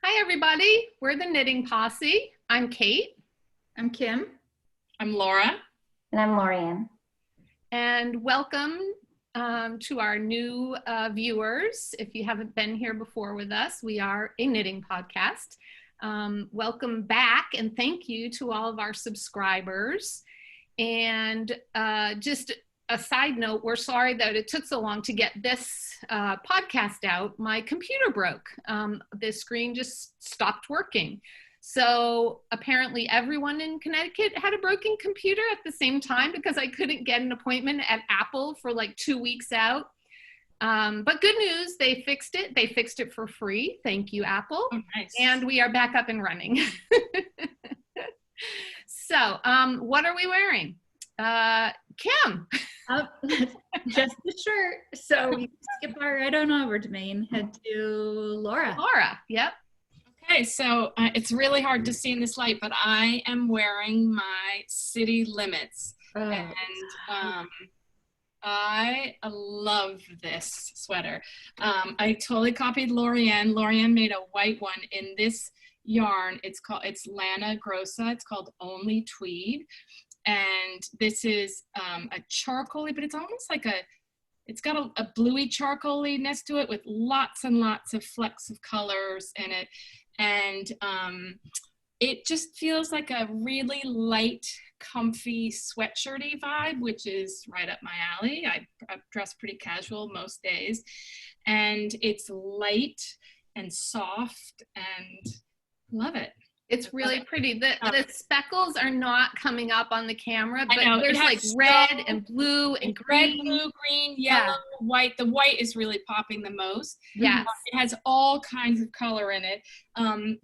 Hi, everybody. We're the Knitting Posse. I'm Kate. I'm Kim. I'm Laura. And I'm Lorien. And welcome to our new viewers. If you haven't been here before with us, we are a knitting podcast. Welcome back and thank you to all of our subscribers. And just a side note, we're sorry that it took so long to get this podcast out. My computer broke. The screen just stopped working. So apparently everyone in Connecticut had a broken computer at the same time because I couldn't get an appointment at Apple for like 2 weeks out. But good news, they fixed it. They fixed it for free. Thank you, Apple. Oh, nice. And we are back up and running. So what are we wearing? Kim. Just the shirt. So we skip right on over to me and head to Laura. Laura, yep. Okay, so it's really hard to see in this light, but I am wearing my City Limits. And I love this sweater. I totally copied Lorien. Lorien made a white one in this yarn. It's Lana Grossa. It's called Only Tweed. And this is a charcoaly, but it's almost like it's got a bluey charcoaliness to it with lots and lots of flecks of colors in it. And it just feels like a really light, comfy sweatshirty vibe, which is right up my alley. I dress pretty casual most days. And it's light and soft and love it. It's really pretty. The speckles are not coming up on the camera, but there's like red and blue and green. Red, blue, green, yellow, white. The white is really popping the most. Yes. It has all kinds of color in it.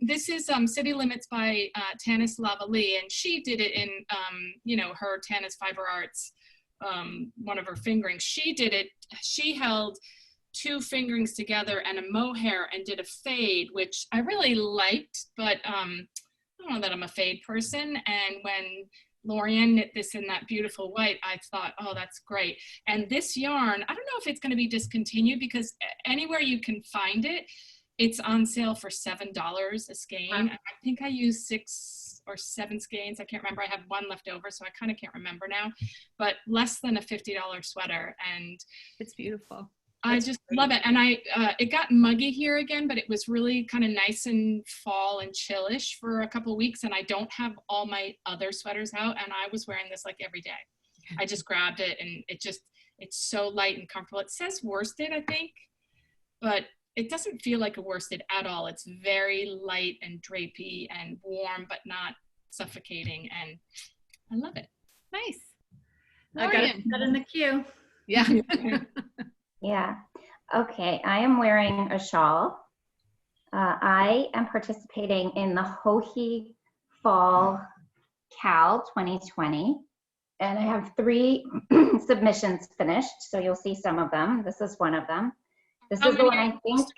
This is City Limits by Tanis Lavalley, and she did it in, her Tanis Fiber Arts, one of her fingerings. She did it, she held 2 fingerings together and a mohair and did a fade, which I really liked, but I don't know that I'm a fade person. And when Lorien knit this in that beautiful white, I thought, oh, that's great. And this yarn, I don't know if it's going to be discontinued because anywhere you can find it, it's on sale for $7 a skein. I think I used 6 or 7 skeins. I can't remember. I have 1 left over, so I kind of can't remember now, but less than a $50 sweater. And it's beautiful. I just love it. And it got muggy here again, but it was really kind of nice and fall and chillish for a couple of weeks. And I don't have all my other sweaters out. And I was wearing this like every day. I just grabbed it and it's so light and comfortable. It says worsted, I think, but it doesn't feel like a worsted at all. It's very light and drapey and warm, but not suffocating. And I love it. Nice. I got to put that in the queue. Yeah. Yeah. Okay. I am wearing a shawl. I am participating in the HoHe Fall Cal 2020. And I have 3 submissions finished. So you'll see some of them. This is one of them. This is the one I think.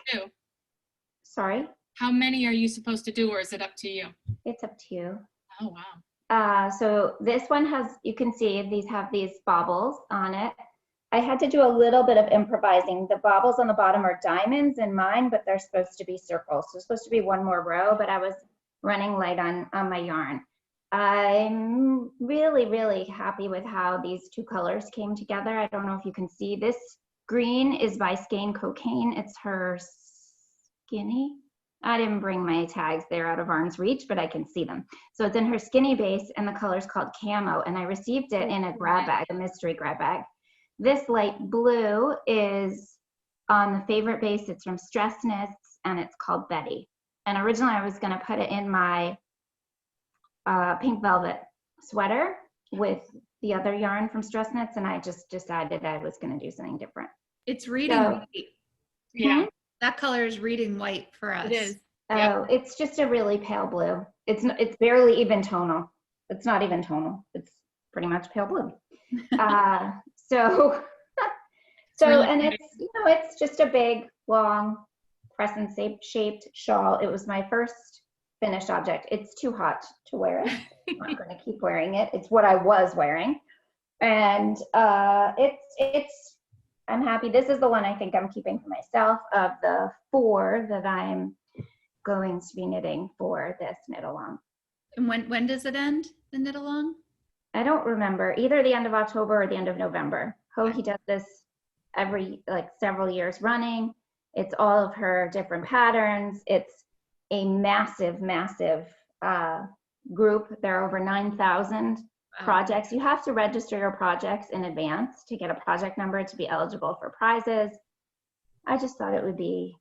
Sorry? How many are you supposed to do, or is it up to you? It's up to you. Oh, wow. So this one has, you can see these have these baubles on it. I had to do a little bit of improvising. The baubles on the bottom are diamonds in mine, but they're supposed to be circles. So it's supposed to be 1 more row, but I was running light on my yarn. I'm really, really happy with how these 2 colors came together. I don't know if you can see. This green is by Skein Cocaine. It's her skinny. I didn't bring my tags. They're out of arm's reach, but I can see them. So it's in her skinny base, and the color's called Camo, and I received it in a grab bag, a mystery grab bag. This light blue is on the favorite base. It's from Stress Knits, and it's called Betty. And originally I was going to put it in my pink velvet sweater with the other yarn from Stress Knits, and I just decided I was going to do something different. It's reading white. Yeah. That color is reading white for us. It is. Oh, Yep. It's just a really pale blue. It's barely even tonal. It's not even tonal. It's pretty much pale blue. So really and pretty. it's, it's just a big, long, crescent shaped shawl. It was my first finished object. It's too hot to wear it. I'm not going to keep wearing it. It's what I was wearing. And I'm happy. This is the one I think I'm keeping for myself of the 4 that I'm going to be knitting for this knit along. And when does it end, the knit along? I don't remember, either the end of October or the end of November. HoHe does this every, like, several years running. It's all of her different patterns. It's a massive, massive group. There are over 9,000 projects. You have to register your projects in advance to get a project number to be eligible for prizes. I just thought it would be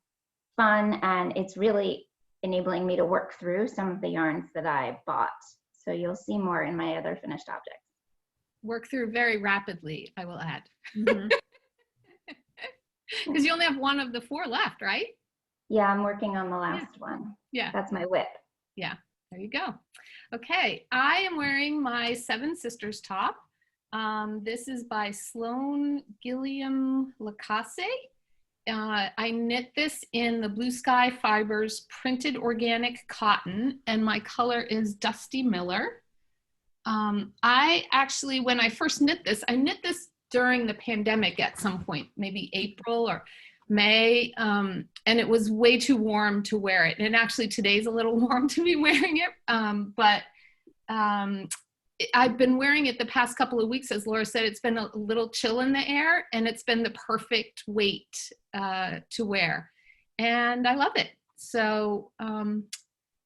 fun, and it's really enabling me to work through some of the yarns that I bought. So you'll see more in my other finished objects. Work through very rapidly, I will add. Mm-hmm. Because you only have one of the 4 left, right? Yeah, I'm working on the last one. Yeah. That's my whip. Yeah, there you go. Okay, I am wearing my Seven Sisters top. This is by Sloan Gilliam Lacasse. I knit this in the Blue Sky Fibers printed organic cotton, and my color is Dusty Miller. I actually, when I first knit this, I knit this during the pandemic at some point, maybe April or May, and it was way too warm to wear it. And actually today's a little warm to be wearing it, but I've been wearing it the past couple of weeks. As Laura said, it's been a little chill in the air, and it's been the perfect weight to wear. And I love it. So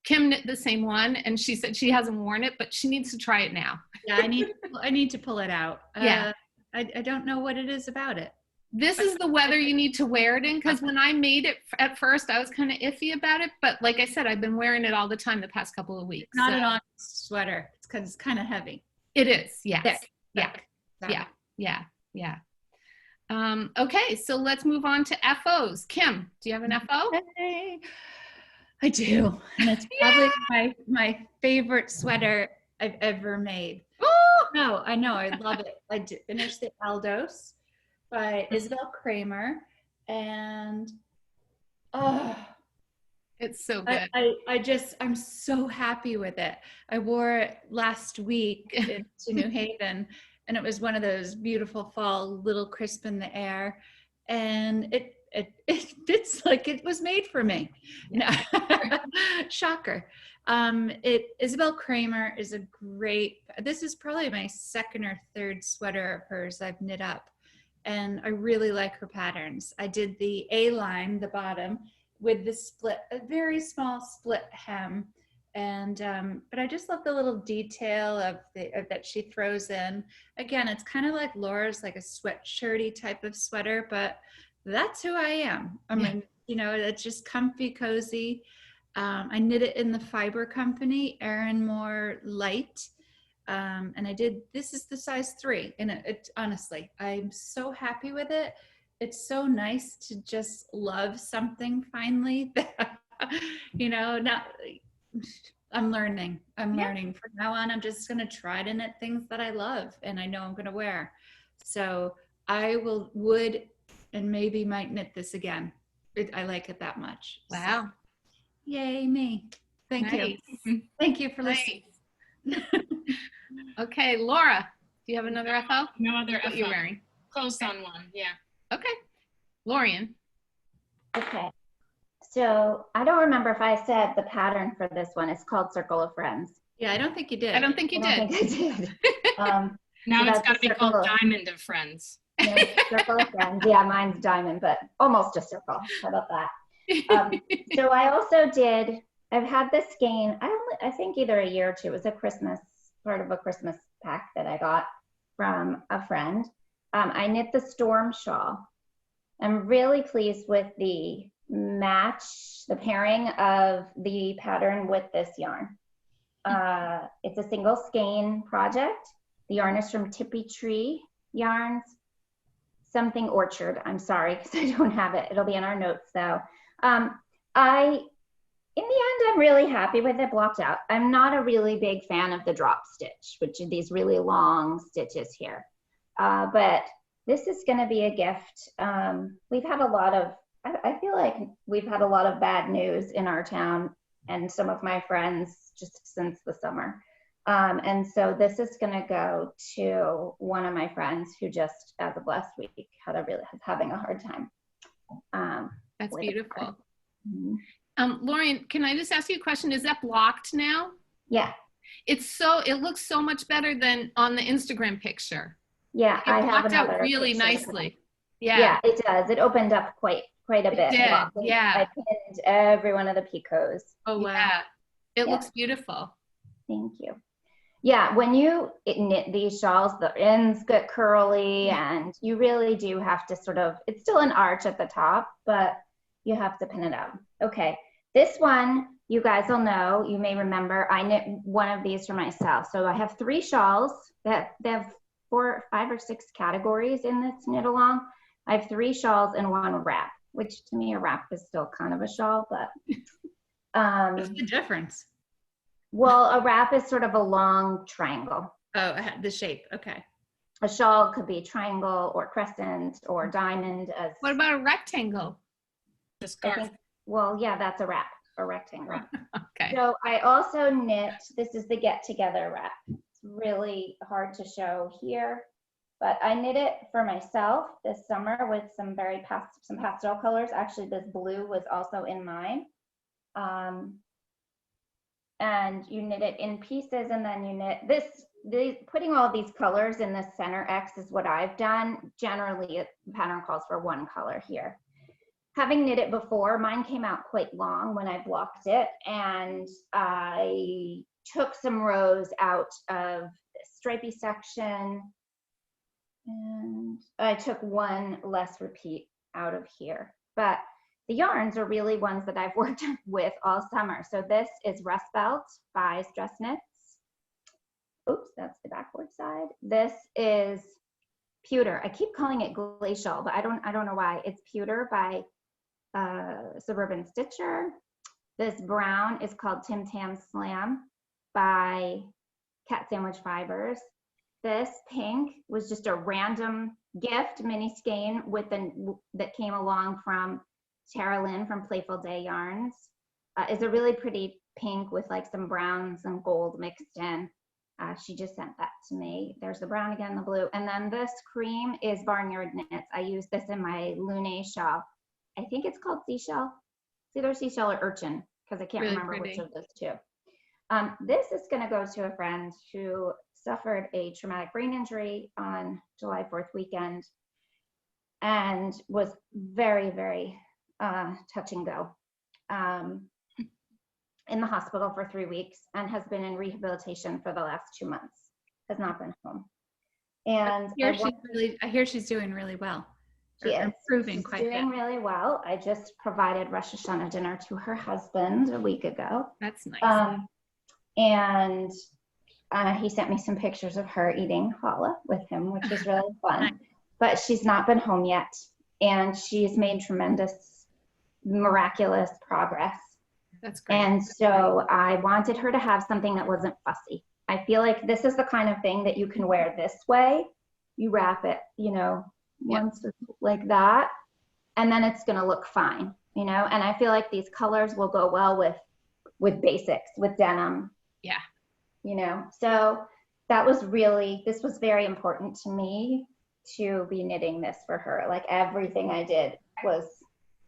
Kim knit the same one, and she said she hasn't worn it, but she needs to try it now. Yeah, I need to pull it out. Yeah. I don't know what it is about it. This is the weather you need to wear it in, because when I made it at first, I was kind of iffy about it. But like I said, I've been wearing it all the time the past couple of weeks. It's not an honest sweater. It's because it's kind of heavy. It is, yes. Thick. Yeah. Okay, so let's move on to FOs. Kim, do you have an FO? Hey, I do. And it's probably my favorite sweater I've ever made. Oh! No, I know. I love it. I did finish the Aldos by Isabel Kramer, and It's so good. I'm so happy with it. I wore it last week to New Haven, and it was one of those beautiful fall, little crisp in the air, and it fits like it was made for me. No. Shocker. Isabel Kramer is a great, this is probably my second or third sweater of hers I've knit up, and I really like her patterns. I did the A-line, the bottom, with the split, a very small split hem, and but I just love the little detail of that she throws in. Again, it's kind of like Laura's, like a sweatshirty type of sweater, but that's who I am. I mean, you know, it's just comfy, cozy. I knit it in the Fiber Company, Erin Moore Light, and this is the size 3, and it honestly, I'm so happy with it. It's so nice to just love something finally. You know, now I'm learning. From now on, I'm just going to try to knit things that I love and I know I'm going to wear. So I would and maybe might knit this again. I like it that much. Wow. So, yay me. Thank you. Thank you for listening. Okay, Laura, do you have another FO? No other What FO. you're wearing? Close on one, yeah. Okay. Lorien. Okay. So I don't remember if I said the pattern for this one. It's called Circle of Friends. Yeah, I don't think you did. I don't think you I did. don't think I did. Now So it's that's got to be Circle called of- Diamond of Friends. Yeah, Circle of Friends. Yeah, mine's diamond, but almost a circle. How about that? So I also did, I've had this skein, I think either a year or two. It was a Christmas, part of a Christmas pack that I got from a friend. I knit the Storm Shawl. I'm really pleased with the match, the pairing of the pattern with this yarn. It's a single skein project. The yarn is from Tippy Tree Yarns, something Orchard. I'm sorry because I don't have it. It'll be in our notes though. In the end, I'm really happy with it blocked out. I'm not a really big fan of the drop stitch, which are these really long stitches here. But this is going to be a gift. We've had a lot of, I feel like we've had a lot of bad news in our town and some of my friends just since the summer. And so this is going to go to one of my friends who just, as of last week, is having a hard time. That's beautiful. Mm-hmm. Lorien, can I just ask you a question? Is that blocked now? Yeah. It looks so much better than on the Instagram picture. Yeah, It I have blocked out another really picture. nicely. Yeah. Yeah, it does. It opened up quite a bit. It did, yeah. I pinned every one of the picots. Oh, wow. Yeah. It looks beautiful. Thank you. Yeah, when you knit these shawls, the ends get curly and you really do have to sort of, it's still an arch at the top, but you have to pin it up. Okay, this one, you guys will know, you may remember, I knit one of these for myself. So I have 3 shawls that they have 4, 5 or 6 categories in this knit along. I have 3 shawls and 1 wrap, which to me a wrap is still kind of a shawl, but what's the difference? Well, a wrap is sort of a long triangle. Oh, the shape. Okay. A shawl could be triangle or crescent or diamond. What about a rectangle? The scarf. Well, yeah, that's a wrap, a rectangle. Okay. So I also knit, this is the Get Together wrap. It's really hard to show here, but I knit it for myself this summer with some some pastel colors. Actually, this blue was also in mine. And you knit it in pieces, and then you knit putting all these colors in the center X is what I've done. Generally, the pattern calls for 1 color here. Having knit it before, mine came out quite long when I blocked it, and I took some rows out of the stripy section, and I took 1 less repeat out of here. But the yarns are really ones that I've worked with all summer. So this is Rust Belt by Stress Knits. Oops, that's the backward side. This is Pewter. I keep calling it Glacial, but I don't know why. It's Pewter by Suburban Stitcher. This brown is called Tim Tam Slam by Cat Sandwich Fibers. This pink was just a random gift, mini skein that came along from Tara Lynn from Playful Day Yarns. Is a really pretty pink with like some browns and gold mixed in. She just sent that to me. There's the brown again, the blue. And then this cream is Barnyard Knits. I use this in my Lune shawl. I think it's called Seashell. It's either Seashell or Urchin, because I can't remember which of those 2. This is gonna go to a friend who suffered a traumatic brain injury on July 4th weekend and was very, very touch and go in the hospital for 3 weeks and has been in rehabilitation for the last 2 months, has not been home. And I hear she's doing really well. She is improving quite a bit. Doing really well. I just provided Rosh Hashanah dinner to her husband a week ago. That's nice. And he sent me some pictures of her eating challah with him, which was really fun. Nice. But she's not been home yet, and she's made tremendous, miraculous progress. That's great. And so I wanted her to have something that wasn't fussy. I feel like this is the kind of thing that you can wear this way. You wrap it, once like that, and then it's going to look fine, And I feel like these colors will go well with basics, with denim. Yeah. So this was very important to me to be knitting this for her. Like everything I did was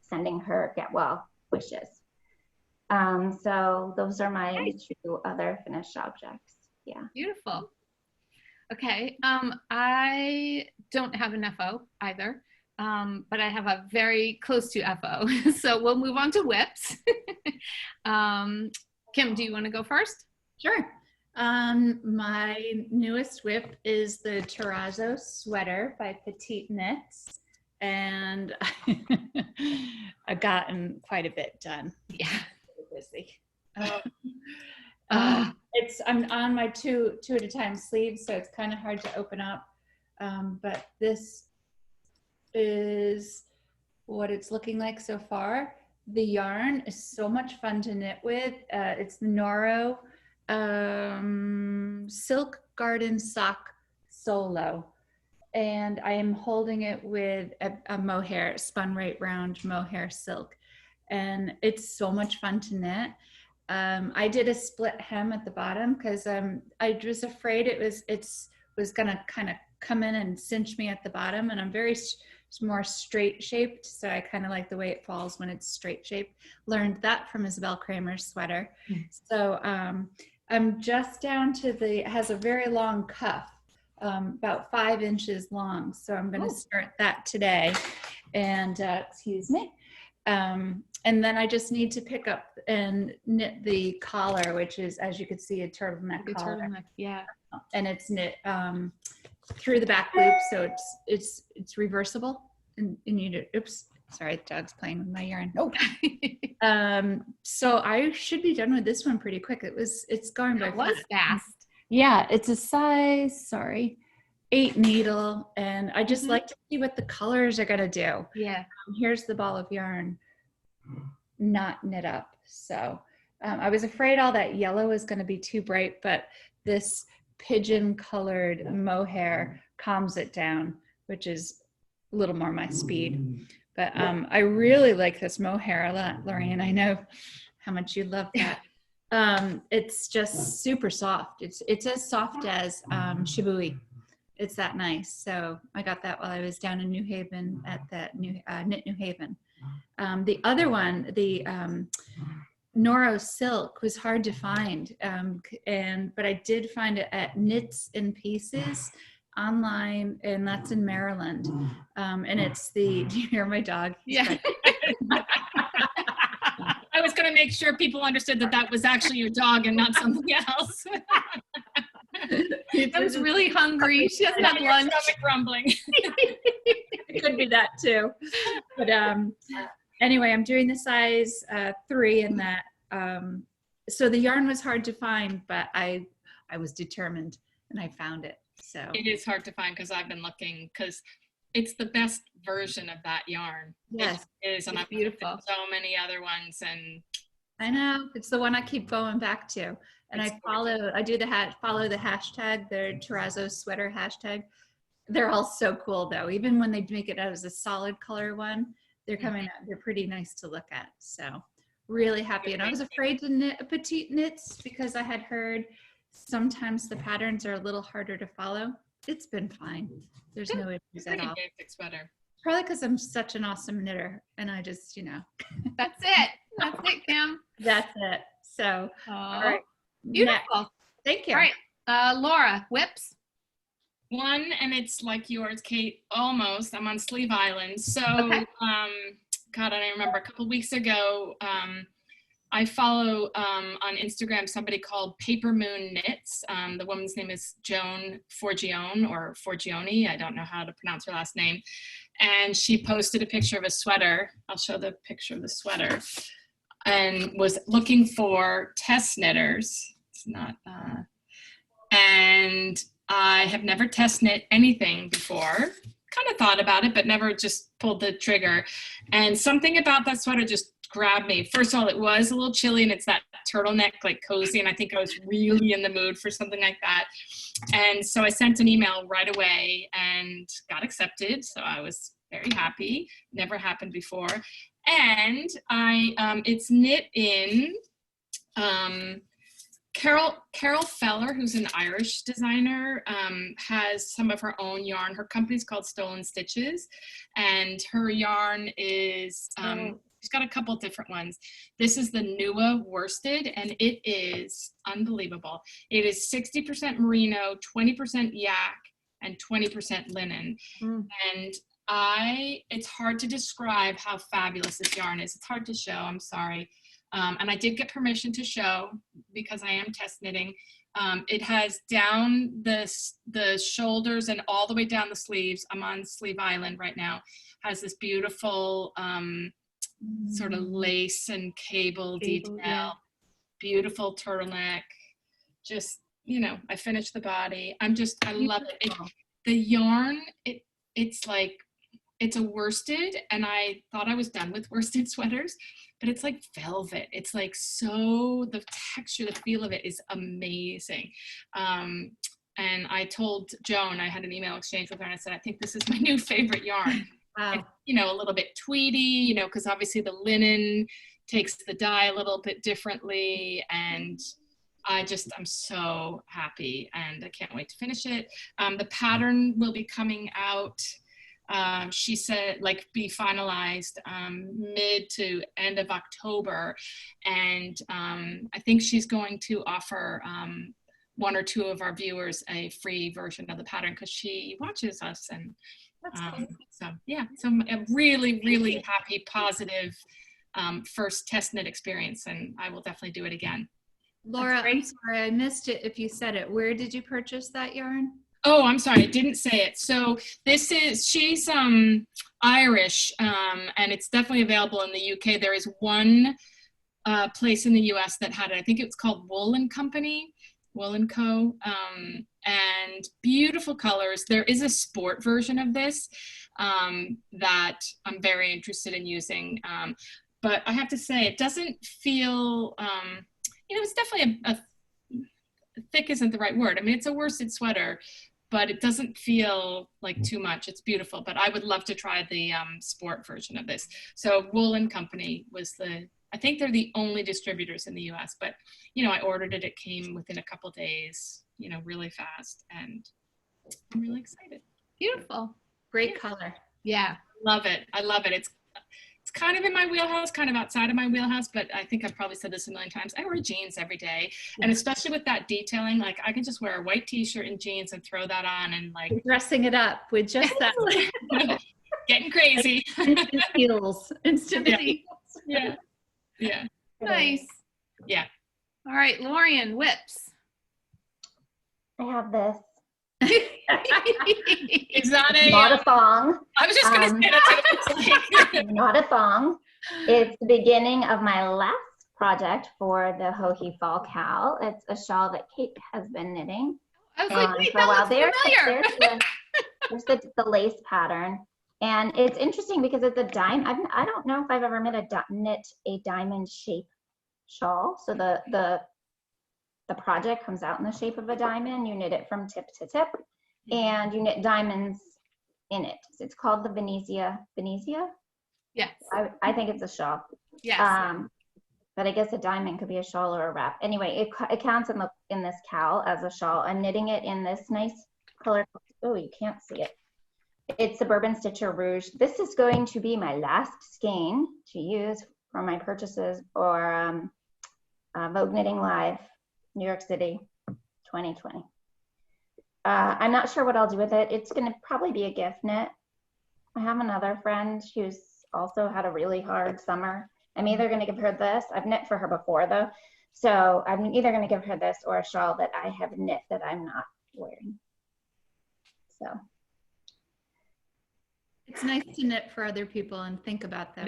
sending her get well wishes. So those are my 2 other finished objects. Yeah. Beautiful. Okay. I don't have an FO either, but I have a very close to FO. So we'll move on to whips. Kim, do you want to go first? Sure. My newest whip is the Terrazzo Sweater by Petite Knits, and I've gotten quite a bit done. Yeah. Busy. I'm on my two at a time sleeves, so it's kind of hard to open up. But this is what it's looking like so far. The yarn is so much fun to knit with. It's the Noro Silk Garden Sock Solo, and I am holding it with a mohair, spun right round mohair silk, and it's so much fun to knit. I did a split hem at the bottom because I was afraid it was gonna kind of come in and cinch me at the bottom, and I'm very It's more straight shaped. So I kind of like the way it falls when it's straight shaped. Learned that from Isabel Kramer's sweater. So I'm just down to it has a very long cuff, about 5 inches long. So I'm going to start that today. And excuse me. And then I just need to pick up and knit the collar, which is, as you can see, a turtleneck collar. Turtleneck, yeah. And it's knit through the back loop, so it's reversible. And you do, oops, sorry, the dog's playing with my yarn. Oh. So I should be done with this one pretty quick. It's going by fast. Yeah, it's a size, 8 needle, and I just like to see what the colors are gonna do. Yeah. Here's the ball of yarn, not knit up. So I was afraid all that yellow was gonna be too bright, but this pigeon colored mohair calms it down, which is a little more my speed. But I really like this mohair a lot, Lorien. I know how much you love that. It's just super soft. It's as soft as shibui. It's that nice. So I got that while I was down in New Haven at that Knit New Haven. The other one, the Noro silk, was hard to find, but I did find it at Knits in Pieces online, and that's in Maryland. And it's do you hear my dog? Yeah. I was going to make sure people understood that was actually your dog and not something else. I was really hungry. She hasn't had lunch. Stomach rumbling. It could be that too. But anyway, I'm doing the size 3 in that. So the yarn was hard to find, but I was determined and I found it. So it is hard to find because I've been looking, because it's the best version of that yarn. Yes, it is, and I've beautiful. So many other ones, and I know it's the one I keep going back to. And I follow the hashtag, the Terrazzo Sweater hashtag. They're all so cool though. Even when they make it out as a solid color one, they're coming out. They're pretty nice to look at. So really happy. And I was afraid to knit a petite knits because I had heard sometimes the patterns are a little harder to follow. It's been fine. There's no issues at all. Basic sweater. Probably because I'm such an awesome knitter, and I just, That's it. That's it, Kim. That's it. So, all right. Beautiful. Next. Thank you. All right, Laura, whips. One, and it's like yours, Kate, almost. I'm on Sleeve Island. So, okay. God, I don't remember. A couple weeks ago, I follow on Instagram somebody called Paper Moon Knits. The woman's name is Joan Forgione or Forgione. I don't know how to pronounce her last name. And she posted a picture of a sweater. I'll show the picture of the sweater. And was looking for test knitters. It's not, and I have never test knit anything before. Kind of thought about it, but never just pulled the trigger. And something about that sweater just grabbed me. First of all, it was a little chilly, and it's that turtleneck, like cozy, and I think I was really in the mood for something like that. And so I sent an email right away and got accepted. So I was very happy. Never happened before. And it's knit in Carol Feller, who's an Irish designer, has some of her own yarn. Her company's called Stolen Stitches, and her yarn is, she's got a couple different ones. This is the Nua Worsted, and it is unbelievable. It is 60% merino, 20% yak, and 20% linen. And it's hard to describe how fabulous this yarn is. It's hard to show, I'm sorry. And I did get permission to show because I am test knitting. It has down the shoulders and all the way down the sleeves. I'm on Sleeve Island right now. Has this beautiful sort of lace and cable detail. Yeah. Beautiful turtleneck. Just, I finished the body. I love it. The yarn, it's like, it's a worsted, and I thought I was done with worsted sweaters, but it's like velvet. It's like the texture, the feel of it is amazing. And I told Joan, I had an email exchange with her, and I said, I think this is my new favorite yarn. Wow. It's, a little bit tweedy, because obviously the linen takes the dye a little bit differently, and I'm so happy, and I can't wait to finish it. The pattern will be coming out She said like be finalized mid to end of October. And I think she's going to offer one or two of our viewers a free version of the pattern because she watches us. And so yeah, so I'm really, really happy, positive first test knit experience, and I will definitely do it again. Laura, I'm sorry, I missed it if you said it. Where did you purchase that yarn? Oh, I'm sorry, I didn't say it. So she's Irish, and it's definitely available in the UK. There is one place in the US that had it. I think it was called Wool & Company, Wool & Co. And beautiful colors. There is a sport version of this that I'm very interested in using. But I have to say, it doesn't feel, it's definitely thick isn't the right word. I mean, it's a worsted sweater, but it doesn't feel like too much. It's beautiful, but I would love to try the sport version of this. So Wool & Company was I think they're the only distributors in the US, but, I ordered it. It came within a couple days, really fast, and I'm really excited. Beautiful. Great color. Yeah. Love it. I love it. It's kind of in my wheelhouse, kind of outside of my wheelhouse, but I think I've probably said this a million times. I wear jeans every day. And especially with that detailing, like I can just wear a white t-shirt and jeans and throw that on and like. You're dressing it up with just that. Getting crazy. Instant heels. Instant heels. Yeah. Yeah. Nice. Yeah. All right, LORIEN, whips. I have this. Is that not a thong? I was just going to say that. Not a thong. It's the beginning of my last project for the HoHe Fall Cowl. It's a shawl that Kate has been knitting. I was like, wait, for a while. familiar. There's the lace pattern. And it's interesting because it's a diamond. I don't know if I've ever knit a diamond shape shawl. So the project comes out in the shape of a diamond. You knit it from tip to tip, and you knit diamonds in it. So it's called the Venezia. Yes. I think it's a shawl. Yes. But I guess a diamond could be a shawl or a wrap. Anyway, it counts in this cowl as a shawl. I'm knitting it in this nice color. Oh, you can't see it. It's Suburban Stitcher Rouge. This is going to be my last skein to use for my purchases or Vogue Knitting Live, New York City, 2020. I'm not sure what I'll do with it. It's going to probably be a gift knit. I have another friend who's also had a really hard summer. I'm either going to give her this. I've knit for her before though. So I'm either going to give her this or a shawl that I have knit that I'm not wearing. So. It's nice to knit for other people and think about them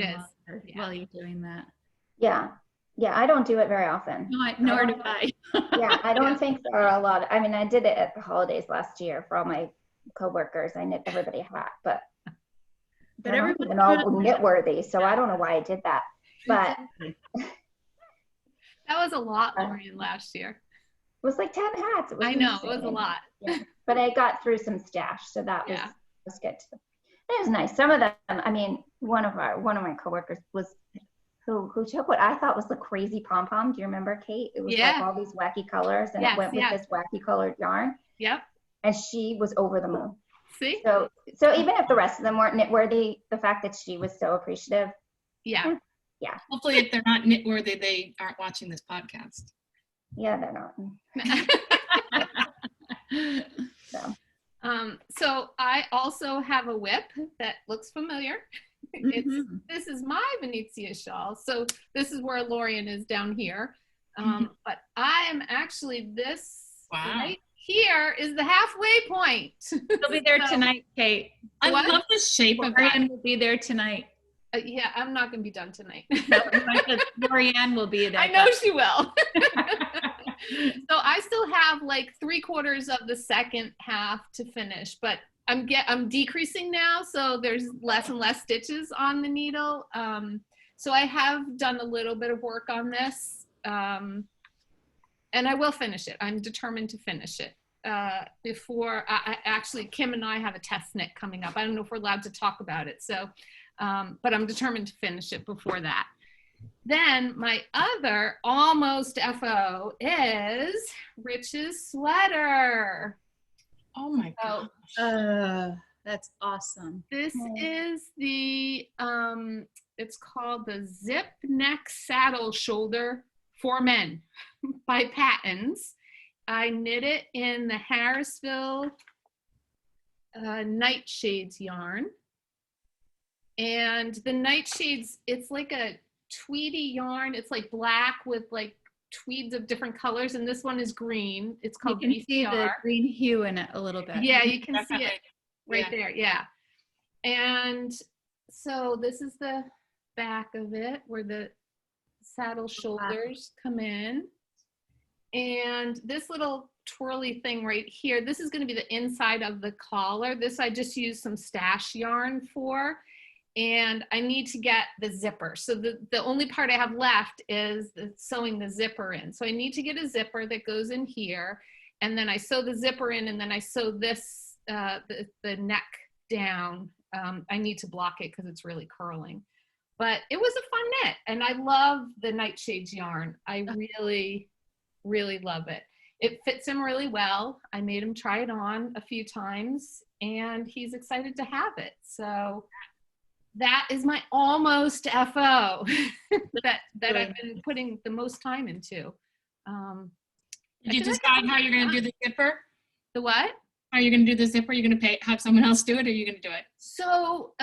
while you're doing that. Yeah. Yeah, I don't do it very often. Nor do I. Yeah, I don't think there are a lot. I mean, I did it at the holidays last year for all my coworkers. I knit everybody a hat, but everyone all knit worthy. So I don't know why I did that. But that was a lot, LORIEN, last year. It was like 10 hats. I know, it was a lot. Yeah. But I got through some stash, so that was good. It was nice. Some of them, I mean, one of my coworkers was who took what I thought was the crazy pom-pom. Do you remember, Kate? It was like all these wacky colors, and it went with this wacky colored yarn. Yep. And she was over the moon. See? So even if the rest of them weren't knit-worthy, the fact that she was so appreciative. Yeah. Yeah. Hopefully, if they're not knit-worthy, they aren't watching this podcast. Yeah, they're not. So I also have a whip that looks familiar. This is my Venezia shawl. So this is where LORIEN is down here. But I am actually right here is the halfway point. You'll be there tonight, Kate. I love the shape of that. LORIEN will be there tonight. Yeah, I'm not going to be done tonight. LORIEN will be there. I know she will. So I still have like 3/4 of the second half to finish, but I'm decreasing now, so there's less and less stitches on the needle. So I have done a little bit of work on this, and I will finish it. I'm determined to finish it before actually Kim and I have a test knit coming up. I don't know if we're allowed to talk about it, so but I'm determined to finish it before that. Then my other almost FO is Rich's sweater. Oh my gosh. That's awesome. This is the, it's called the Zip Neck Saddle Shoulder for Men by Patons. I knit it in the Harrisville Nightshades yarn. And the Nightshades, it's like a tweedy yarn. It's like black with like tweeds of different colors, and this one is green. It's called You can see the VCR. green hue in it a little bit. Yeah, you can see Definitely. it right there. Yeah. And so this is the back of it where the saddle shoulders come in. And this little twirly thing right here, this is going to be the inside of the collar. This I just used some stash yarn for. And I need to get the zipper. So the only part I have left is sewing the zipper in. So I need to get a zipper that goes in here. And then I sew the zipper in, and then I sew this, the neck down. I need to block it because it's really curling. But it was a fun knit. And I love the Nightshades yarn. I really, really love it. It fits him really well. I made him try it on a few times, and he's excited to have it. So that is my almost FO that I've been putting the most time into. Did you decide how you're going to do the zipper? The what? How are you going to do the zipper? Are you going to have someone else do it, or are you going to do it? So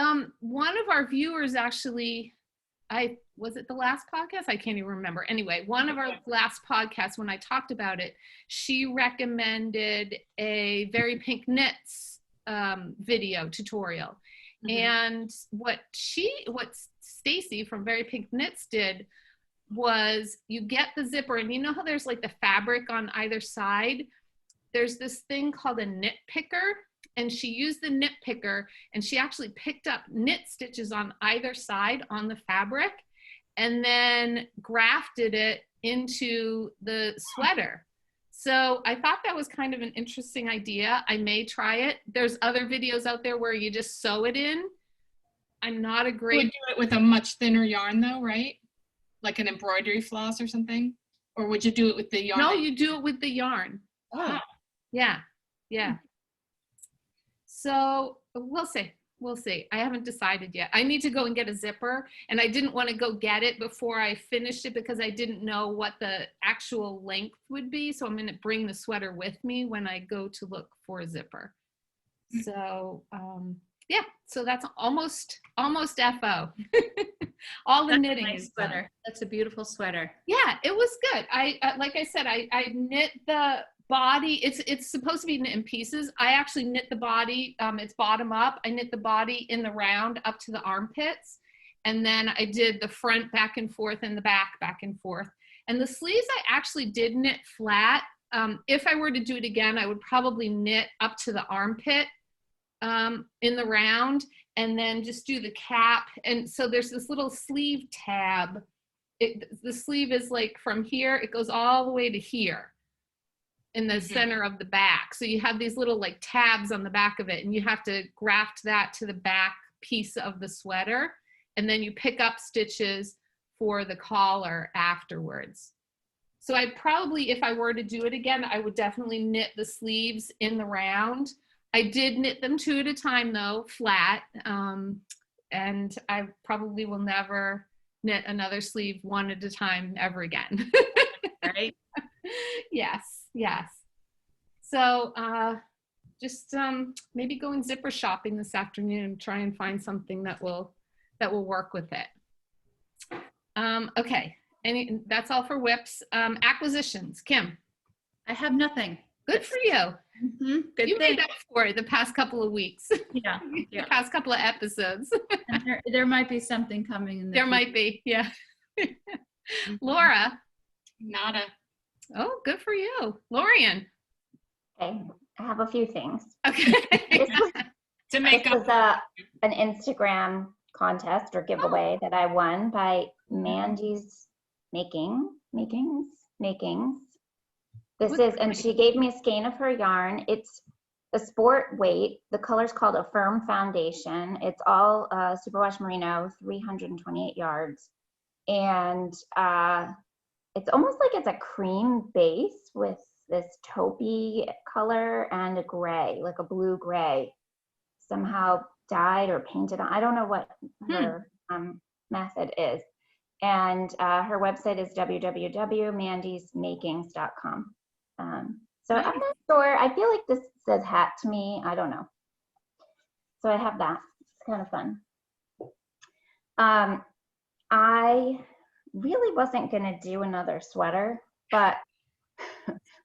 one of our viewers actually, was it the last podcast? I can't even remember. Anyway, one of our last podcasts, when I talked about it, she recommended a Very Pink Knits video tutorial. And what Stacy from Very Pink Knits did was you get the zipper, and you know how there's like the fabric on either side? There's this thing called a knit picker, and she used the knit picker, and she actually picked up knit stitches on either side on the fabric and then grafted it into the sweater. So I thought that was kind of an interesting idea. I may try it. There's other videos out there where you just sew it in. I'm not a great... You would do it with a much thinner yarn though, right? Like an embroidery floss or something? Or would you do it with the yarn? No, you do it with the yarn. Oh. Yeah, yeah. So we'll see. We'll see. I haven't decided yet. I need to go and get a zipper, and I didn't want to go get it before I finished it because I didn't know what the actual length would be. So I'm going to bring the sweater with me when I go to look for a zipper. So yeah, so that's almost FO. All the knitting nice is sweater. done. That's a beautiful sweater. Yeah, it was good. I like I said, I knit the body. It's supposed to be knit in pieces. I actually knit the body. It's bottom up. I knit the body in the round up to the armpits, and then I did the front back and forth and the back and forth. And the sleeves I actually did knit flat. If I were to do it again, I would probably knit up to the armpit in the round, and then just do the cap. And so there's this little sleeve tab. The sleeve is like from here, it goes all the way to here in the center of the back. So you have these little like tabs on the back of it, and you have to graft that to the back piece of the sweater. And then you pick up stitches for the collar afterwards. So I probably, if I were to do it again, I would definitely knit the sleeves in the round. I did knit them 2 at a time though, flat. And I probably will never knit another sleeve 1 at a time ever again. Right? Yes. So just maybe going zipper shopping this afternoon and try and find something that will work with it. Okay, that's all for whips. Acquisitions, Kim. I have nothing. Good for you. Good You thing. made up for it the past couple of weeks. Yeah. The past couple of episodes. And there might be something coming in the There might be, yeah. Laura. Nada. Oh, good for you. Lorien. Okay, I have a few things. Okay. To make This up. was an Instagram contest or giveaway that I won by Mandy's Makings. This is, and she gave me a skein of her yarn. It's a sport weight. The color's called a Firm Foundation. It's all superwash merino, 328 yards. And it's almost like it's a cream base with this taupey color and a gray, like a blue gray. somehow dyed or painted on. I don't know what her method is. And her website is www.mandysmakings.com. So I'm not sure. I feel like this says hat to me. I don't know. So I have that. It's kind of fun. I really wasn't going to do another sweater, but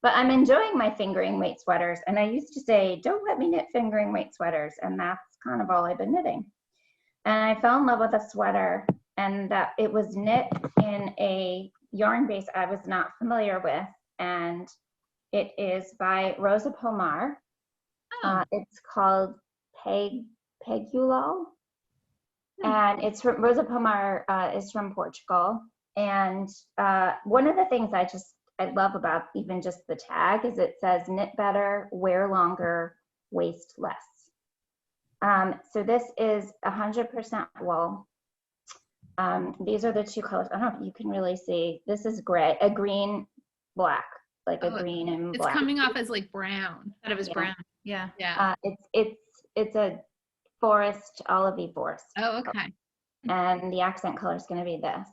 I'm enjoying my fingering weight sweaters. And I used to say, don't let me knit fingering weight sweaters. And that's kind of all I've been knitting. And I fell in love with a sweater, and it was knit in a yarn base I was not familiar with. And it is by Rosa Pomar. It's called Pegulhal. And it's from Rosa Pomar is from Portugal. And one of the things I love about even just the tag is it says knit better, wear longer, waste less. So this is 100% wool. These are the two colors. I don't know if you can really see. This is gray, a green, black, like a green and black. It's coming off as like brown. I thought it was brown. Yeah. Yeah. It's a forest, olivey forest. Oh, okay. And the accent color is going to be this.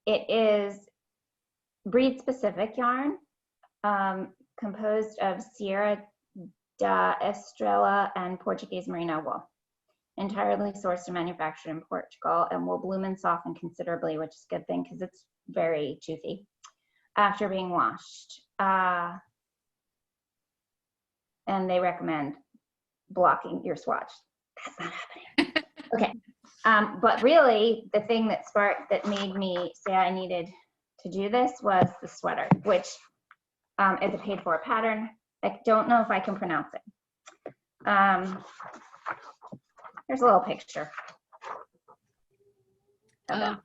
It is breed specific yarn, composed of Sierra da Estrela and Portuguese Merino wool, entirely sourced and manufactured in Portugal, and will bloom and soften considerably, which is a good thing because it's very toothy after being washed. And they recommend blocking your swatch. That's not happening. Okay. But really, the thing that made me say I needed to do this was the sweater, which is a paid for pattern. I don't know if I can pronounce it. Here's a little picture. I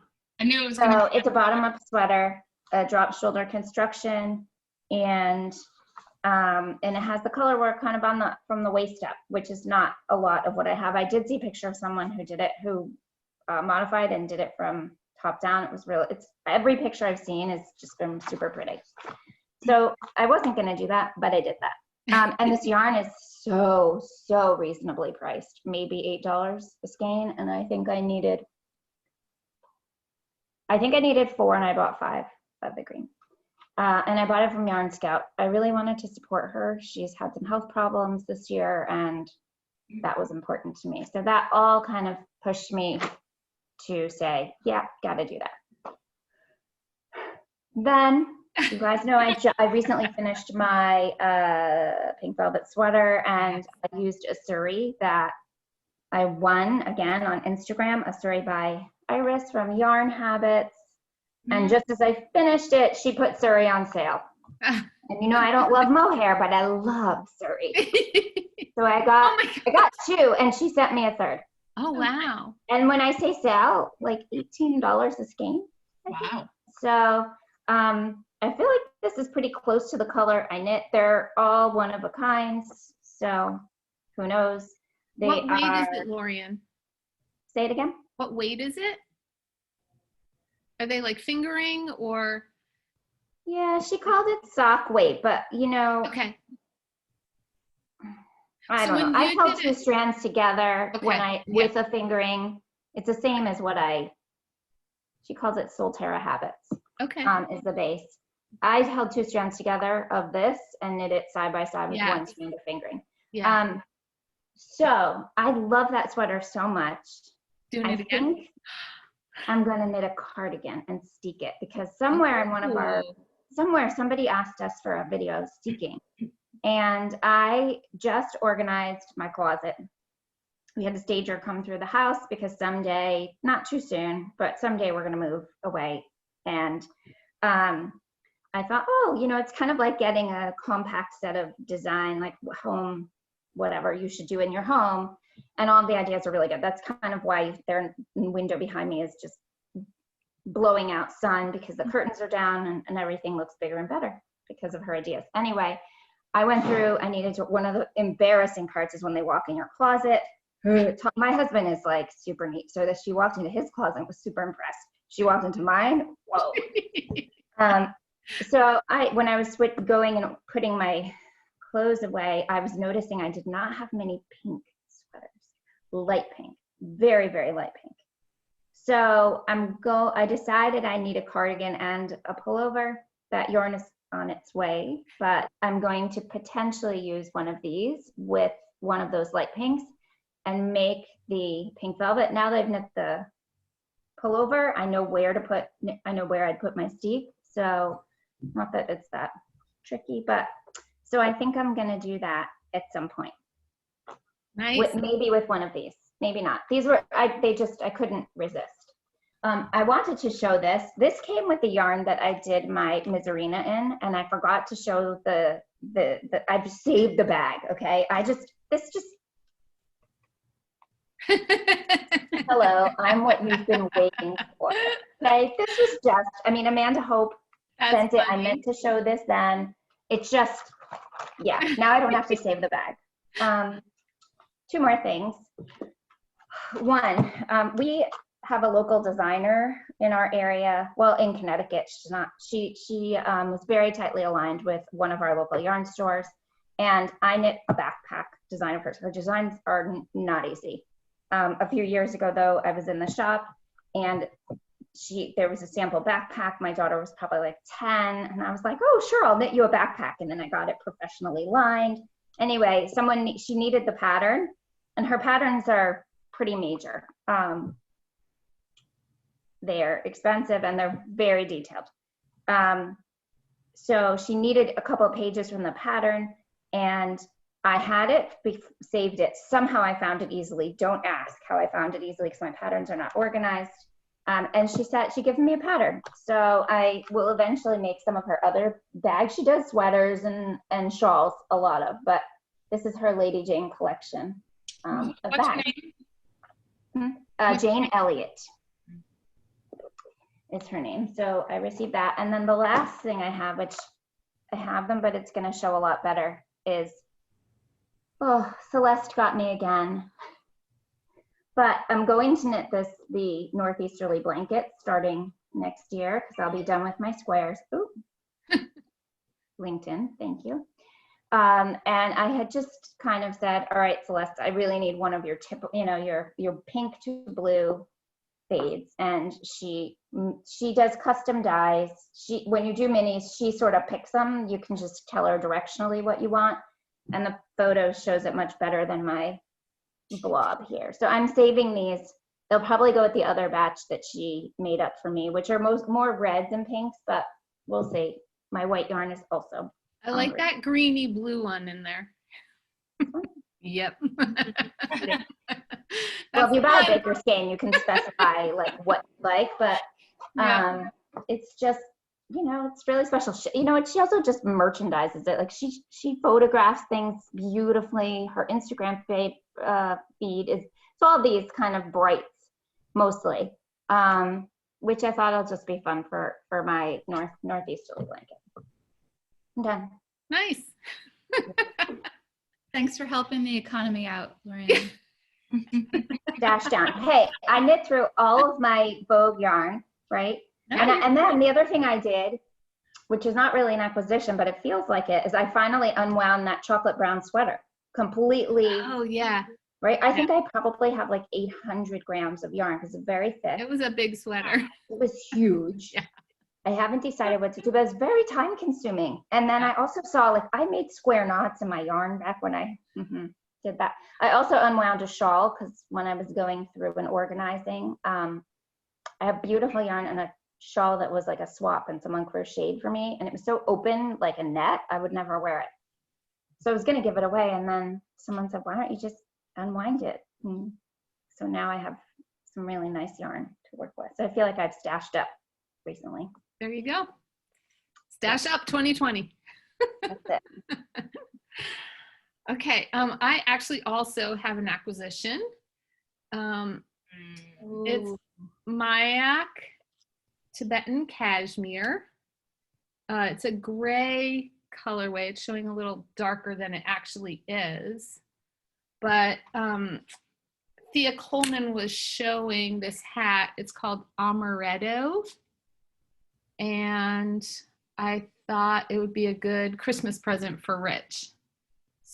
knew it was so it's a bottom up sweater, a drop shoulder construction, and it has the color work kind of from the waist up, which is not a lot of what I have. I did see a picture of someone who did it, who modified and did it from top down. It was every picture I've seen has just been super pretty. So I wasn't going to do that, but I did that. And this yarn is so reasonably priced, maybe $8 a skein. And I think I needed 4, and I bought 5 of the green. And I bought it from Yarn Scout. I really wanted to support her. She's had some health problems this year, and that was important to me. So that all kind of pushed me to say, yeah, gotta do that. Then, you guys know I recently finished my pink velvet sweater, and I used a Suri that I won again on Instagram, a Suri by Iris from Yarn Habits. And just as I finished it, she put Suri on sale. And you know, I don't love mohair, but I love Suri. So I got 2, and she sent me a 3rd. Oh, wow. And when I say sale, like $18 a skein. Wow. So I feel like this is pretty close to the color I knit. They're all one of a kind. So who knows? What weight is it, Lorien? Say it again. What weight is it? Are they like fingering or? Yeah, she called it sock weight, but you know. Okay. I don't know. I held 2 strands together with a fingering. It's the same as what she calls it Solterra Habits. Okay. Is the base. I held 2 strands together of this and knit it side by side with 1 strand of fingering. Yeah. So I love that sweater so much. Doing it again? Think I'm gonna knit a cardigan and steek it, because somewhere in one of somebody asked us for a video of steeking, and I just organized my closet. We had a stager come through the house because someday, not too soon, but someday we're gonna move away. And I thought, oh, you know, it's kind of like getting a compact set of design, like home, whatever you should do in your home. And all the ideas are really good. That's kind of why their window behind me is just blowing out sun, because the curtains are down and everything looks bigger and better because of her ideas. Anyway, I went through, one of the embarrassing parts is when they walk in your closet. My husband is like super neat. So that she walked into his closet and was super impressed. She walked into mine. Whoa. So when I was going and putting my clothes away, I was noticing I did not have many pink sweaters, light pink, very, very light pink. So I decided I need a cardigan and a pullover. That yarn is on its way, but I'm going to potentially use one of these with one of those light pinks and make the pink velvet. Now that I've knit the pullover, I know where I'd put my steep. So not that it's that tricky, but so I think I'm gonna do that at some point. Nice. Maybe with one of these, maybe not. These were, I couldn't resist. I wanted to show this. This came with the yarn that I did my Miserina in, and I forgot to show I've saved the bag, okay? Hello, I'm what you've been waiting for. Okay, this was just, Amanda Hope sent it. I meant to show this then. It's just, yeah, now I don't have to save the bag. Two more things. One, we have a local designer in our area, well, in Connecticut. She was very tightly aligned with one of our local yarn stores, and I knit a backpack designer person. Her designs are not easy. A few years ago, though, I was in the shop, and there was a sample backpack. My daughter was probably like 10, and I was like, oh, sure, I'll knit you a backpack. And then I got it professionally lined. Anyway, she needed the pattern, and her patterns are pretty major. They're expensive and they're very detailed. So she needed a couple of pages from the pattern, and I had it, saved it. Somehow I found it easily. Don't ask how I found it easily because my patterns are not organized. And she gave me a pattern. So I will eventually make some of her other bags. She does sweaters and shawls, a lot of, but this is her Lady Jane collection of bags. Jane Elliot is her name. So I received that. And then the last thing I have, which I have them, but it's going to show a lot better, is, oh, Celeste got me again. But I'm going to knit the northeasterly blanket starting next year because I'll be done with my squares. Ooh. LinkedIn, thank you. And I had just kind of said, all right, Celeste, I really need one of your your pink to blue fades. And she does custom dyes. When you do minis, she sort of picks them. You can just tell her directionally what you want. And the photo shows it much better than my blob here. So I'm saving these. They'll probably go with the other batch that she made up for me, which are more reds and pinks, but we'll see. My white yarn is also I like that greeny blue one in there. Yep. Well, if you buy a baker skein, you can specify like what you like, but it's just, it's really special. She also just merchandises it. Like she photographs things beautifully. Her Instagram feed is all these kind of brights mostly, which I thought will just be fun for my northeasterly blanket. I'm done. Nice. Thanks for helping the economy out, Lorien. Dash down. Hey, I knit through all of my Vogue yarn, right? And then the other thing I did, which is not really an acquisition, but it feels like it, is I finally unwound that chocolate brown sweater completely. Oh, yeah. Right? I think I probably have like 800 grams of yarn because it's very thick. It was a big sweater. It was huge. Yeah. I haven't decided what to do, but it's very time consuming. And then I also saw, I made square knots in my yarn back when I did that. I also unwound a shawl because when I was going through and organizing, I have beautiful yarn and a shawl that was like a swap and someone crocheted for me. And it was so open, like a net, I would never wear it. So I was going to give it away. And then someone said, why don't you just unwind it? And so now I have some really nice yarn to work with. So I feel like I've stashed up recently. There you go. Stash up 2020. That's it. Okay. I actually also have an acquisition. It's mYak Tibetan Cashmere. It's a gray colorway. It's showing a little darker than it actually is. But Thea Coleman was showing this hat. It's called Amaretto. And I thought it would be a good Christmas present for Rich.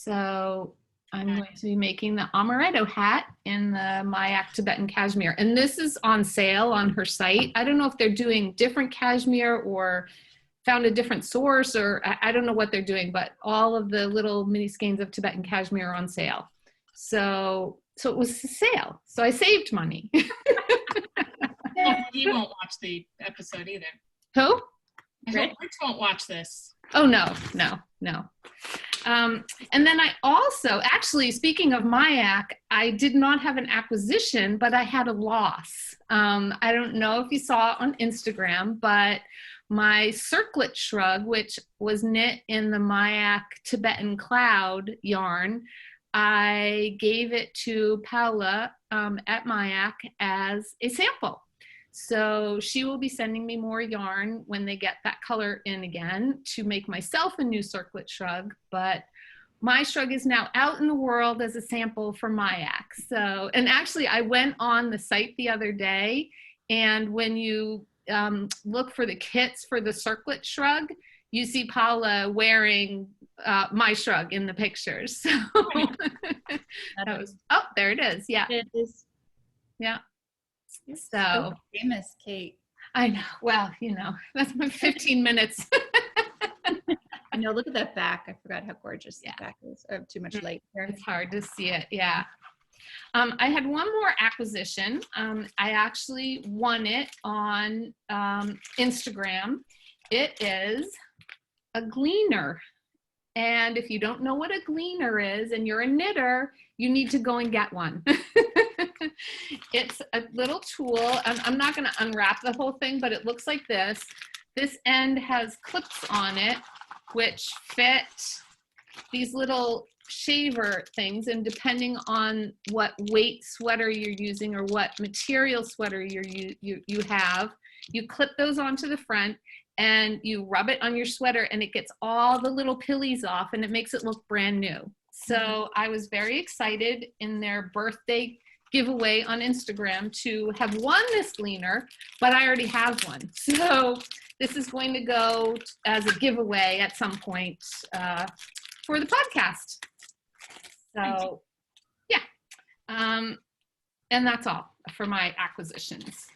So I'm going to be making the Amaretto hat in the mYak Tibetan Cashmere. And this is on sale on her site. I don't know if they're doing different cashmere or found a different source, or I don't know what they're doing, but all of the little mini skeins of Tibetan Cashmere are on sale. So it was a sale. So I saved money. He won't watch the episode either. Who? Rich won't watch this. Oh, no. And then I also, actually, speaking of mYak, I did not have an acquisition, but I had a loss. I don't know if you saw on Instagram, but my circlet shrug, which was knit in the mYak Tibetan Cloud yarn, I gave it to Paula at mYak as a sample. So she will be sending me more yarn when they get that color in again to make myself a new circlet shrug. But my shrug is now out in the world as a sample for mYak. So, and actually I went on the site the other day, and when you look for the kits for the circlet shrug, you see Paula wearing my shrug in the pictures. So that was, oh, there it is. Yeah. It is. Yeah. So famous, Kate. I know. Well, you know, that's my 15 minutes. I know. Look at that back. I forgot how gorgeous the back is. I have too much light here. It's hard to see it. Yeah. I had one more acquisition. I actually won it on Instagram. It is a gleaner. And if you don't know what a gleaner is and you're a knitter, you need to go and get one. It's a little tool. I'm not going to unwrap the whole thing, but it looks like this. This end has clips on it, which fit these little shaver things. And depending on what weight sweater you're using or what material sweater you have, you clip those onto the front and you rub it on your sweater, and it gets all the little pillies off, and it makes it look brand new. So I was very excited in their birthday giveaway on Instagram to have won this gleaner, but I already have one. So this is going to go as a giveaway at some point for the podcast. So yeah, and that's all for my acquisitions.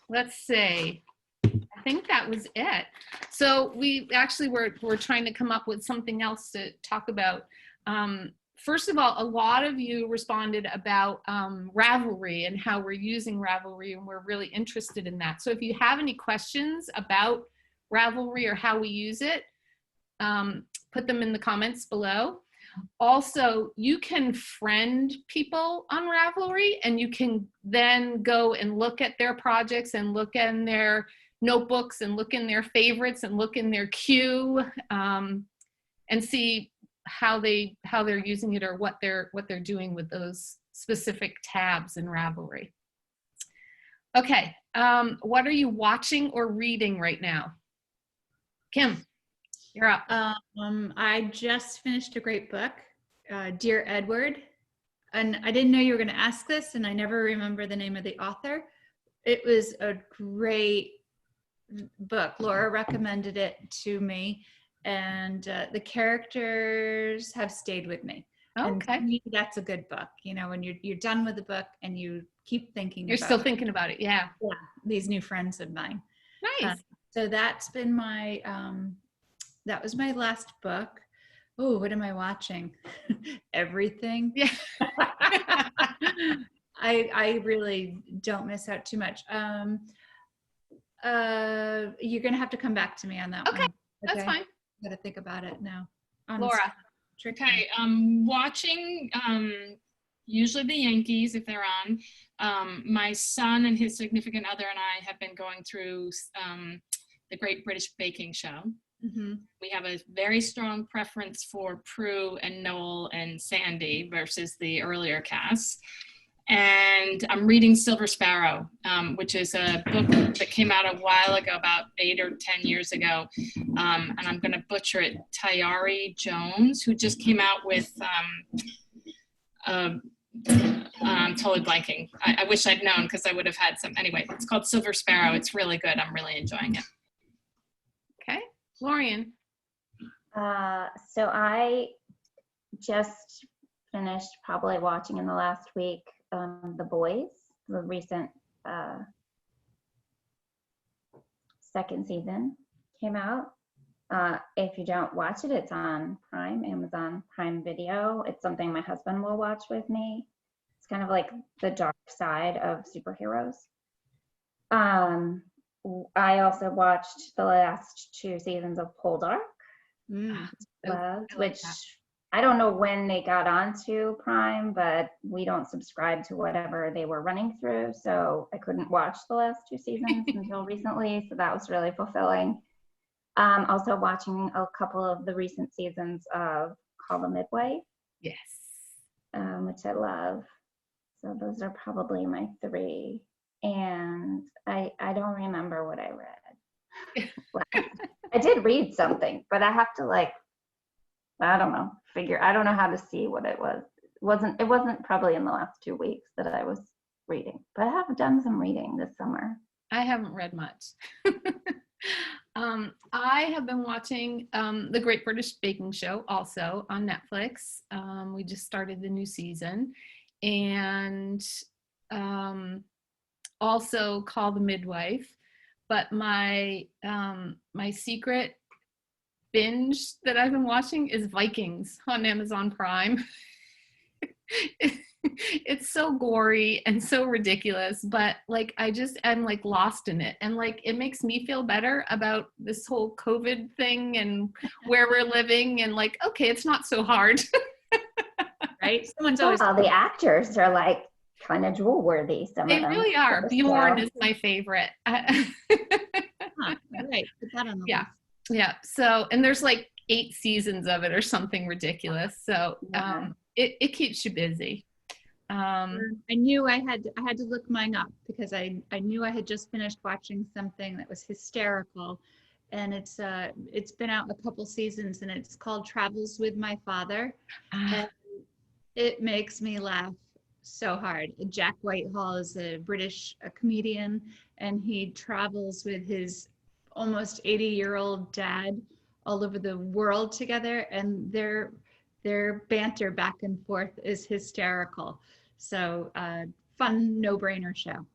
Let's see. I think that was it. So we actually were trying to come up with something else to talk about. First of all, a lot of you responded about Ravelry and how we're using Ravelry, and we're really interested in that. So if you have any questions about Ravelry or how we use it, put them in the comments below. Also, you can friend people on Ravelry, and you can then go and look at their projects and look in their notebooks and look in their favorites and look in their queue and see how they're using it or what they're doing with those specific tabs in Ravelry. Okay, what are you watching or reading right now? Kim, you're up. I just finished a great book, Dear Edward, and I didn't know you were going to ask this, and I never remember the name of the author. It was a great book. Laura recommended it to me, and the characters have stayed with me. Okay. And to me, that's a good book. You know, when you're done with the book and you keep thinking you're still thinking about it. Yeah. These new friends of mine. Nice. So that's been my that was my last book. Oh, what am I watching? Everything. Yeah. I really don't miss out too much. You're gonna have to come back to me on that one. Okay, that's fine. Gotta think about it now. Laura. Okay, watching usually the Yankees if they're on. My son and his significant other and I have been going through the Great British Baking Show. Mm-hmm. We have a very strong preference for Prue and Noel and Sandy versus the earlier casts. And I'm reading Silver Sparrow, which is a book that came out a while ago, about 8 or 10 years ago. And I'm going to butcher it. Tayari Jones, who just came out with, I'm totally blanking. I wish I'd known because I would have had some. Anyway, it's called Silver Sparrow. It's really good. I'm really enjoying it. Okay. Lorien. So I just finished probably watching in the last week, The Boys, the recent second season came out. If you don't watch it, it's on Prime, Amazon Prime Video. It's something my husband will watch with me. It's kind of like the dark side of superheroes. I also watched the last 2 seasons of Poldark, which I don't know when they got onto Prime, but we don't subscribe to whatever they were running through, so I couldn't watch the last 2 seasons until recently, so that was really fulfilling. Also watching a couple of the recent seasons of Call the Midwife. Yes. Which I love. So those are probably my 3. And I don't remember what I read. I did read something, but I have to I don't know, I don't know how to see what it was. It wasn't probably in the last 2 weeks that I was reading, but I have done some reading this summer. I haven't read much. I have been watching The Great British Baking Show also on Netflix. We just started the new season, and also Call the Midwife. But my secret binge that I've been watching is Vikings on Amazon Prime. It's so gory and so ridiculous, but I just am lost in it, and it makes me feel better about this whole COVID thing and where we're living, and okay, it's not so hard. Right? Someone's always the actors are kind of drool worthy. They really are. Bjorn is my favorite. Right. Put that on the list. Yeah. So, and there's 8 seasons of it or something ridiculous. So it keeps you busy. I knew I had to look mine up because I knew I had just finished watching something that was hysterical, and it's been out a couple seasons, and it's called Travels with My Father. And it makes me laugh so hard. Jack Whitehall is a British comedian, and he travels with his almost 80-year-old dad all over the world together, and their banter back and forth is hysterical. So fun, no-brainer show.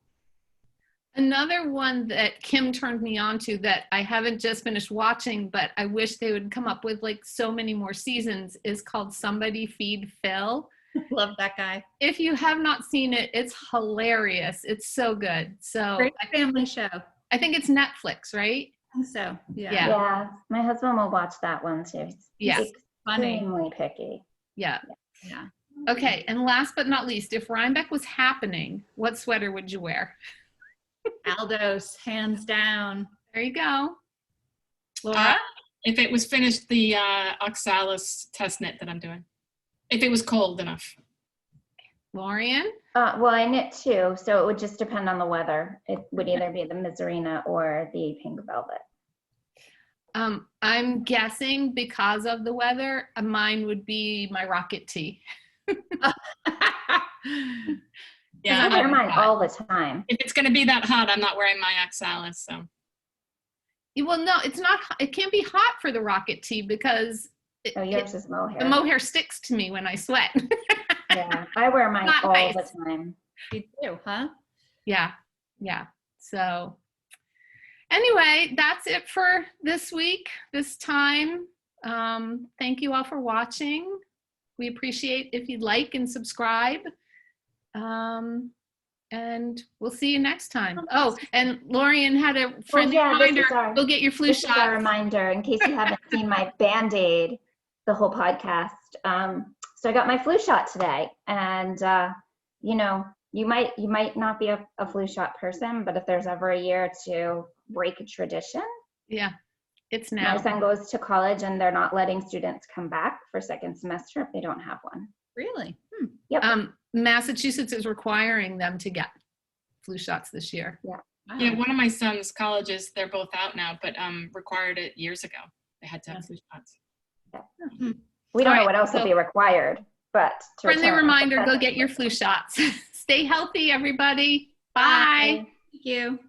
Another one that Kim turned me on to that I haven't just finished watching, but I wish they would come up with so many more seasons, is called Somebody Feed Phil. Love that guy. If you have not seen it, it's hilarious. It's so good. So great family show. I think it's Netflix, right? I think so. Yeah. Yeah. My husband will watch that one too. Yes. Extremely picky. Yeah. Yeah. Okay. And last but not least, if Rhinebeck was happening, what sweater would you wear? Aldos, hands down. There you go. Laura? If it was finished, the Oxalis Test Knit that I'm doing. If it was cold enough. LORIEN? Well, I knit too, so it would just depend on the weather. It would either be the Miserina or the pink velvet. I'm guessing because of the weather, mine would be my rocket tee. Yeah, I wear mine all the time. If it's going to be that hot, I'm not wearing my Oxalis. So. Well, no, it's not. It can't be hot for the rocket tee because yours is mohair. The mohair sticks to me when I sweat. Yeah, I wear mine all the time. You do, huh? Yeah. So anyway, that's it for this week, this time. Thank you all for watching. We appreciate if you'd like and subscribe. And we'll see you next time. Oh, and LORIEN had a friendly reminder. Go get your flu shot. This is a reminder in case you haven't seen my Band-Aid the whole podcast. So I got my flu shot today, and you might not be a flu shot person, but if there's ever a year to break a tradition, it's now. My son goes to college, and they're not letting students come back for second semester if they don't have one. Really? Yep. Massachusetts is requiring them to get flu shots this year. Yeah. Wow. Yeah, one of my son's colleges, they're both out now, but required it years ago. They had to have flu shots. Yeah. We don't know what else will be required, but friendly reminder, go get your flu shots. Stay healthy, everybody. Bye. Thank you.